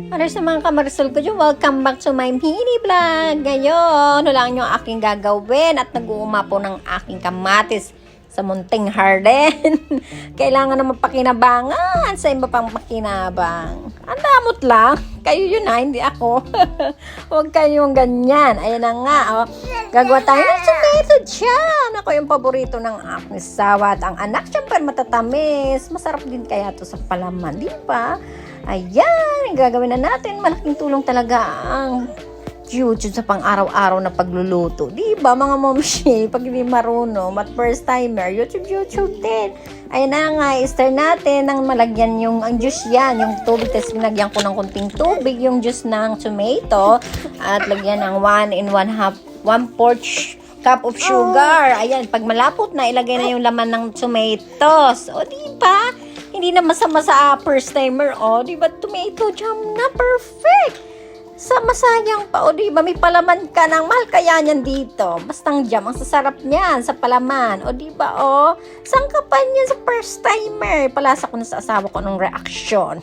Para sa mga kamarisol ko dyan, welcome back to my mini vlog. Ngayon, lang yung aking gagawin at nag-uuma po ng aking kamatis sa munting harden. Kailangan naman pakinabangan sa iba pang makinabang. Ang damot lang. Kayo yun hindi ako. Huwag kayong ganyan. Ayan na nga. Oh. Gagawa tayo ng tomato jam. Ako yung paborito ng aking sawa. At ang anak, syempre matatamis. Masarap din kaya to sa palaman. Di ba? Ayan, gagawin na natin. Malaking tulong talaga ang YouTube sa pang-araw-araw na pagluluto. Di ba mga momshi? Pag hindi marunong, at first timer, YouTube din. Ayan na nga, i-stir natin ng malagyan yung ang juice yan, yung tubig. Tapos binagyan ko ng kunting tubig, yung juice ng tomato. At lagyan ng 1 cup of sugar. Ayan, pag malapot na, ilagay na yung laman ng tomatoes. O, di ba? Hindi na masama sa first timer. O, di ba? Tomato jam na perfect. Sa masayang pa, o diba, may palaman ka ng mahal kaya niyan dito. Bastang jam, ang sasarap niyan sa palaman. O diba, o, sangkapan niyan sa first timer. Palasa ko na sa asawa ko ng reaksyon.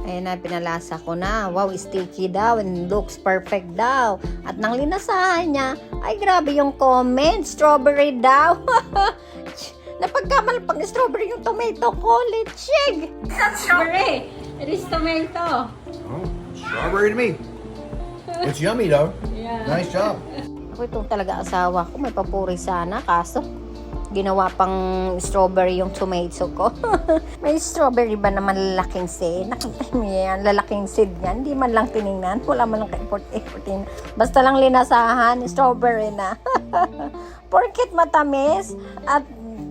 Ayan na, pinalasa ko na. Wow, sticky daw and looks perfect daw. At nang linasahan niya, ay grabe yung comment, strawberry daw. Napagkamal pag strawberry yung tomato ko, lechig. It's not strawberry, it is tomato. Oh, strawberry to me. It's yummy though. Yeah. Nice job. Ako itong talaga asawa ko, may papuri sana, kaso ginawa pang strawberry yung tomato ko. May strawberry ba naman lalaking seed? Nakita mo yan, lalaking seed yan. Hindi man lang tinignan, wala man lang ka-effort-effortin. Basta lang linasahan, strawberry na. Porket matamis at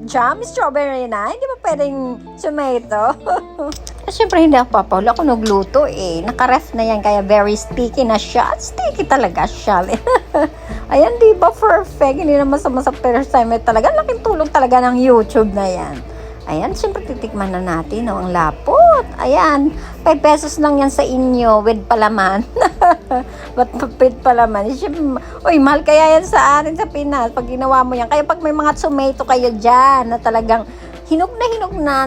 jam, strawberry na, hindi ba pwedeng tomato? Siyempre hindi ako papawala ako nagluto eh. Naka-ref na yan kaya very sticky na siya. At sticky talaga siya. Ayan, di ba perfect? Hindi naman sa first time eh, talaga. Laking tulong talaga ng YouTube na yan. Ayan, siyempre titikman na natin. Oh, ang lapot. Ayan, 5 pesos lang yan sa inyo with palaman. Ba't with palaman? Siyempre, uy, mahal kaya yan sa atin sa Pinas pag ginawa mo yan. Kaya pag may mga tomato kayo dyan na talagang hinog na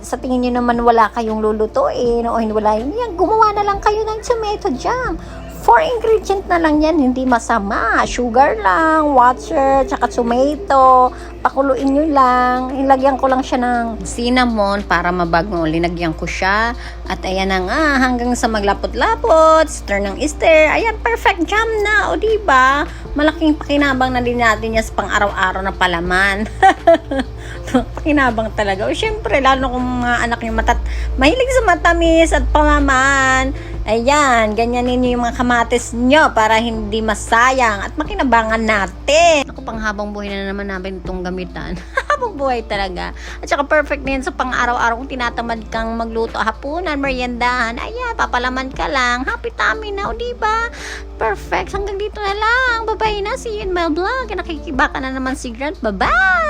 sa tingin nyo naman wala kayong lulutuin o wala yun, gumawa na lang kayo ng tomato jam. 4 ingredient na lang yan, hindi masama. Sugar lang, water, tsaka tomato. Pakuluin nyo lang. Ilagyan ko lang siya ng cinnamon para mabago. Linagyan ko siya. At ayan na nga, hanggang sa maglapot-lapot, stir ng stir. Ayan, perfect jam na. O diba? Malaking pakinabang na din natin yan sa pang-araw-araw na palaman. Pakinabang talaga. O syempre, lalo kung mga anak nyo mahilig sa matamis at pamaman. Ayan, ganyanin nyo yung mga kamatis nyo para hindi masayang at makinabangan natin. Ako, pang habang buhay na naman namin itong gamitan. Habang buhay talaga. At saka perfect na yan sa pang-araw-araw kung tinatamad kang magluto hapunan, meriendahan. Ayan, papalaman ka lang. Happy tummy na, o diba? Perfect. Hanggang dito na lang. Bye-bye na. See you in my vlog. Nakikibaka na naman si Grant. Bye-bye!